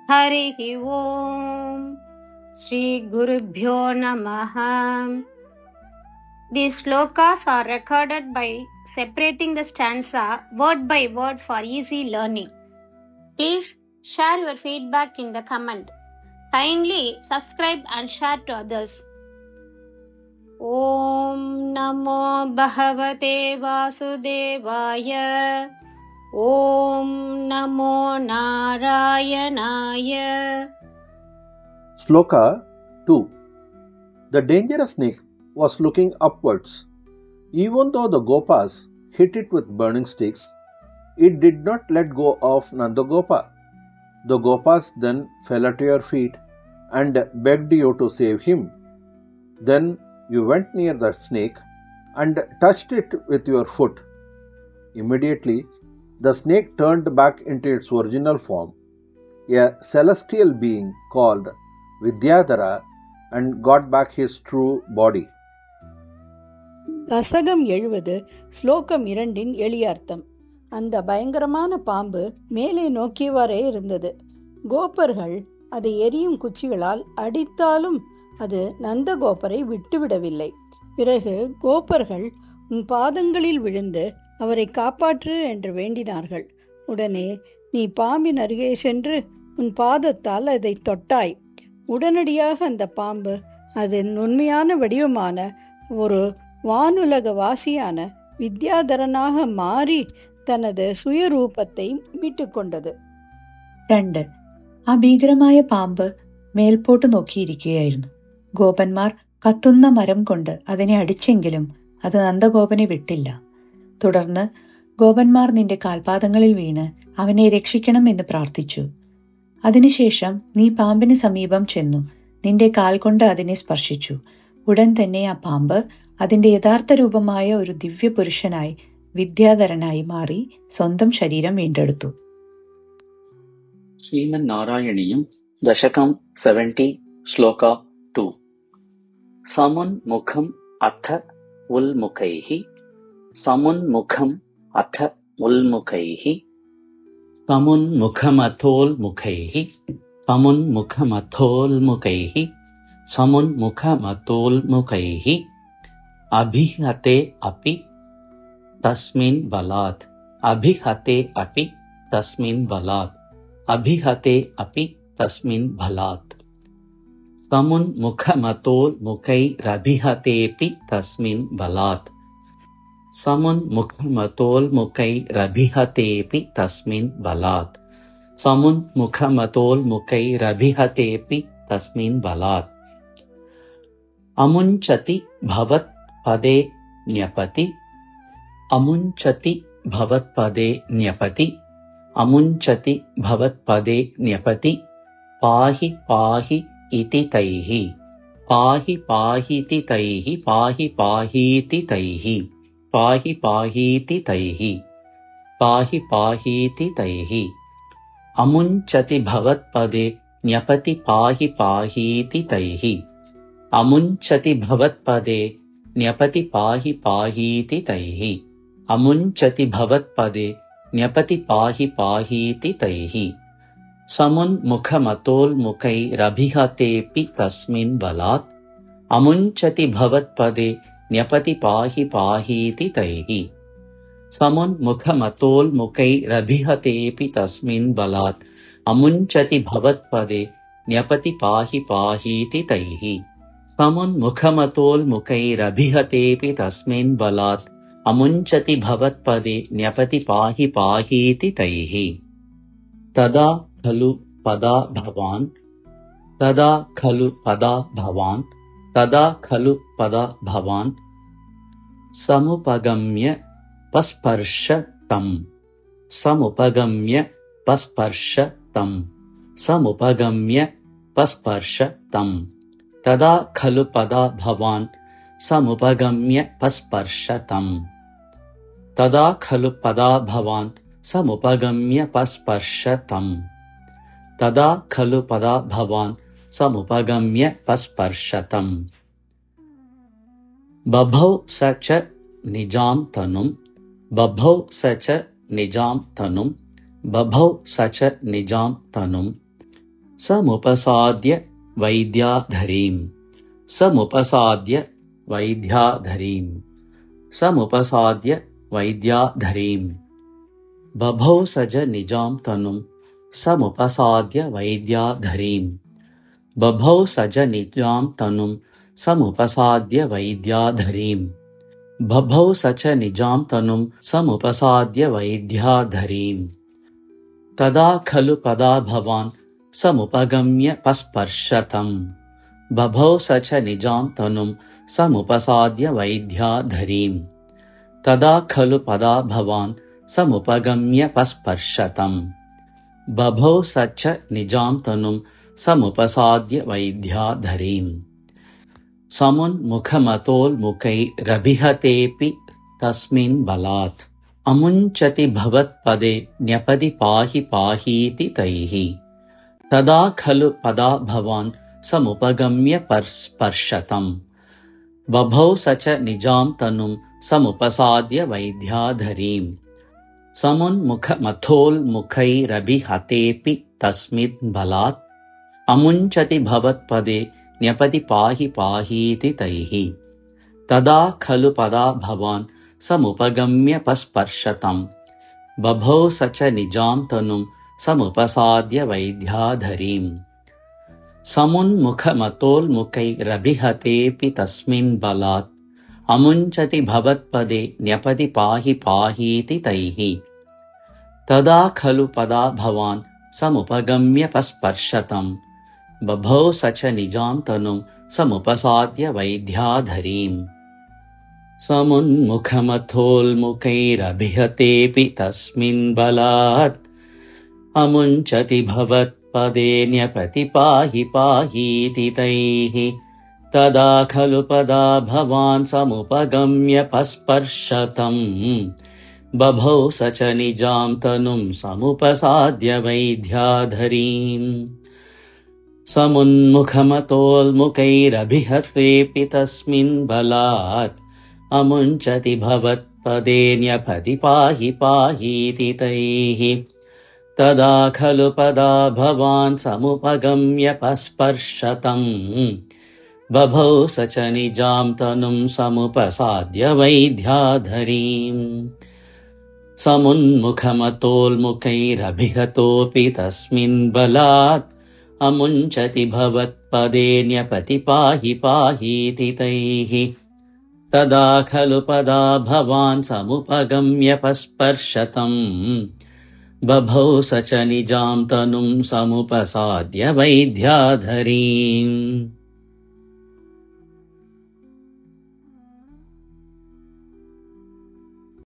Harihi Om. Shri Gurubhyo Namaha. These slokas are recorded by separating the stanza word by word for easy learning. Please share your feedback in the comment. Kindly subscribe and share to others. Om Namo Bhagavate Vasudevaya. Om Namo Narayanaya. Sloka 2. The dangerous snake was looking upwards. Even though the Gopas hit it with burning sticks, it did not let go of Nandagopa. The Gopas then fell at your feet and begged you to save him. Then you went near the snake and touched it with your foot. Immediately, the snake turned back into its original form, a celestial being called Vidyadhara, and got back his true body. தசகம் 70 ஸ்லோகம் 2 எளிய அர்த்தம். அந்த பயங்கரமான பாம்பு மேலே நோக்கியவாறே இருந்தது. கோபர்கள் அதை எரியும் குச்சிகளால் அடித்தாலும் அது நந்தகோபரை விட்டுவிடவில்லை. பிறகு கோபர்கள் உன் பாதங்களில் விழுந்து அவரை காப்பாற்று என்று வேண்டினார்கள். உடனே நீ பாம்பின் அருகே சென்று உன் பாதத்தால் அதை தொட்டாய். உடனடியாக அந்த பாம்பு அதன் உண்மையான வடிவமான ஒரு வானுலக வாசியான வித்யாதரனாக மாறி തനത് സുയരൂപത്തെ വിട്ടുകൊണ്ടത്. 2. ആ ഭീകരമായ പാമ്പ് മേൽപോട്ട് നോക്കിയിരിക്കുകയായിരുന്നു. ഗോപന്മാർ കത്തുന്ന മരം കൊണ്ട് അതിനെ അടിച്ചെങ്കിലും അത് നന്ദഗോപനെ വിട്ടില്ല. തുടർന്ന് ഗോപന്മാർ നിന്റെ കാൽപാദങ്ങളിൽ വീണ് അവനെ രക്ഷിക്കണം എന്ന് പ്രാർത്ഥിച്ചു. അതിനുശേഷം നീ പാമ്പിന് സമീപം ചെന്നു നിന്റെ കാൽ കൊണ്ട് അതിനെ സ്പർശിച്ചു. ഉടൻ തന്നെ ആ പാമ്പ് അതിന്റെ യഥാർത്ഥ രൂപമായ ഒരു ദിവ്യപുരുഷനായി വിദ്യാധരനായി മാറി സ്വന്തം ശരീരം വീണ്ടെടുത്തു. ശ്രീമൻ നാരായണീയം ദശകം 70 ശ്ലോക 2. സമുന്മുഖം അഥ ഉൽമുഖൈഹി സമുന്മുഖം അഥ ഉൽമുഖൈഹി സമുന്മുഖമഥോൽമുഖൈഹി സമുന്മുഖമഥോൽമുഖൈഹി സമുന്മുഖമഥോൽമുഖൈഹി അഭിഹത്തെ അപി തസ്മിൻ ബലാത് അഭിഹത്തെ അപി തസ്മിൻ ബലാത് അഭിഹത്തെ അപി തസ്മിൻ ബലാത് സമുന്മുഖമഥോൽമുഖൈരഭിഹതേപി തസ്മിൻ ബലാത് സമുന്മുഖമഥോൽമുഖൈരഭിഹതേപി തസ്മിൻ ബലാത് സമുന്മുഖമഥോൽമുഖൈരഭിഹതേപി തസ്മിൻ ബലാത് അമുഞ്ചതി ഭവത് പദേ ന്യപതി അമുഞ്ചതി ഭവത് പദേ ന്യപതി അമുഞ്ചതി ഭവത് പദേ ന്യപതി പാഹി പാഹി ഇതി തൈഹി പാഹി പാഹീതി തൈഹി പാഹി പാഹീതി തൈഹി പാഹി പാഹീതി തൈഹി പാഹി പാഹീതി തൈഹി അമുഞ്ചതി ഭവത് പദേ ന്യപതി പാഹി പാഹീതി തൈഹി അമുഞ്ചതി ഭവത് പദേ ന്യപതി പാഹി പാഹീതി തൈഹി അമുഞ്ചതി ഭവത് പദേ ന്യപതി പാഹി പാഹീതി തൈഹി സമുന്മുഖമഥോൽമുഖൈരഭിഹതേപി തസ്മിൻ ബലാത് അമുഞ്ചതി ഭവത് പദേ ന്യപതി പാഹി പാഹീതി തൈഹി സമുന്മുഖമഥോൽമുഖൈരഭിഹതേപി തസ്മിൻ ബലാത് അമുഞ്ചതി ഭവത് പദേ ന്യപതി പാഹി പാഹീതി തൈഹി സമുന്മുഖമഥോൽമുഖൈരഭിഹതേപി തസ്മിൻ ബലാത് അമുഞ്ചതി ഭവത് പദേ ന്യപതി പാഹി പാഹീതി തൈഹി തദാ ഖലു പദാ ഭവാൻ തദാ ഖലു പദാ ഭവാൻ തദാ ഖലു പദാ ഭവാൻ സമുപഗമ്യ പസ്പർശ തം സമുപഗമ്യ പസ്പർശ തം സമുപഗമ്യ പസ്പർശ തം തദാ ഖലു പദാ ഭവാൻ സമുപഗമ്യ പസ്പർശ തം തദാ ഖലു പദാ ഭവാൻ സമുപഗമ്യ പസ്പർശ തം തദാ ഖലു പദാ ഭവാൻ സമുപഗമ്യ പസ്പർശ തം ബഭൗ സ ച നിജാം തനും ബഭൗ സ ച നിജാം തനും ബഭൗ സ ച നിജാം തനും समुपसाद्य वैद्याधरीं समुपसाद्य वैद्याधरीं समुपसाद्य वैद्याधरीं बभौ सज निजां तनुं समुपसाद्य वैद्याधरीं बभौ सज निजां तनुं समुपसाद्य वैद्याधरीं बभौ सच निजां तनुं समुपसाद्य वैद्याधरीं तदा खलु पदा भवान् समुपगम्य पस्पर्शतम् बभौ सच निजां तनुं समुपसाद्य वैद्याधरीं तदा खलु पदा भवान् समुपगम्य पस्पर्शतम् बभौ सच निजां तनुं समुपसाद्य वैद्याधरीं समुन्मुखमतोल्मुखैरभिहतेऽपि तस्मिन् बलात् अमुञ्चति भवत्पदे न्यपदि पाहि पाहीति तैः तदा खलु पदा भवान् समुपगम्य स्पर्शतम् बभौ सच निजां तनुं समुपसाद्य वैद्याधरीं समुन्मुखमथोल्मुखैरभिहतेऽपि तस्मिन् बलात् अमुञ्चति भवत्पदे न्यपदि पाहि पाहीति तैः तदा खलु पदा भवान् समुपगम्य स्पर्शतम् बभौ सच निजां तनुं समुपसाद्य वैद्याधरीं समुन्मुखमतोल्मुखैरभिहतेऽपि तस्मिन् बलात् अमुञ्चति भवत्पदे न्यपदि पाहि पाहीति तैः तदा खलु पदा भवान् समुपगम्य स्पर्शतम् बभौ सच निजां तनुं समुपसाद्य वैद्याधरीं समुन्मुखमथोल्मुखैरभिहतेऽपि तस्मिन् बलात् अमुञ्चति भवत्पदे न्यपति पाहि पाहीति तैः तदा खलु पदा भवान् समुपगम्य स्पर्शतम् बभौ सच निजां तनुं समुपसाद्य वैद्याधरीं समुन्मुखमतोल्मुखैरभिहतेऽपि तस्मिन् बलात् अमुञ्चति भवत्पदे न्यपति पाहि पाहीति तैः तदा खलु पदा भवान् समुपगम्य स्पर्शतम् बभौ सच निजां तनुं समुपसाद्य वैद्याधरीं समुन्मुखमतोल्मुखैरभिहतोऽपि तस्मिन् बलात् अमुञ्चति भवत्पदे न्यपति पाहि पाहीति तैः तदा खलु पदा भवान् समुपगम्य स्पर्शतम् बभौ सच निजां तनुं समुपसाद्य वैद्याधरीम्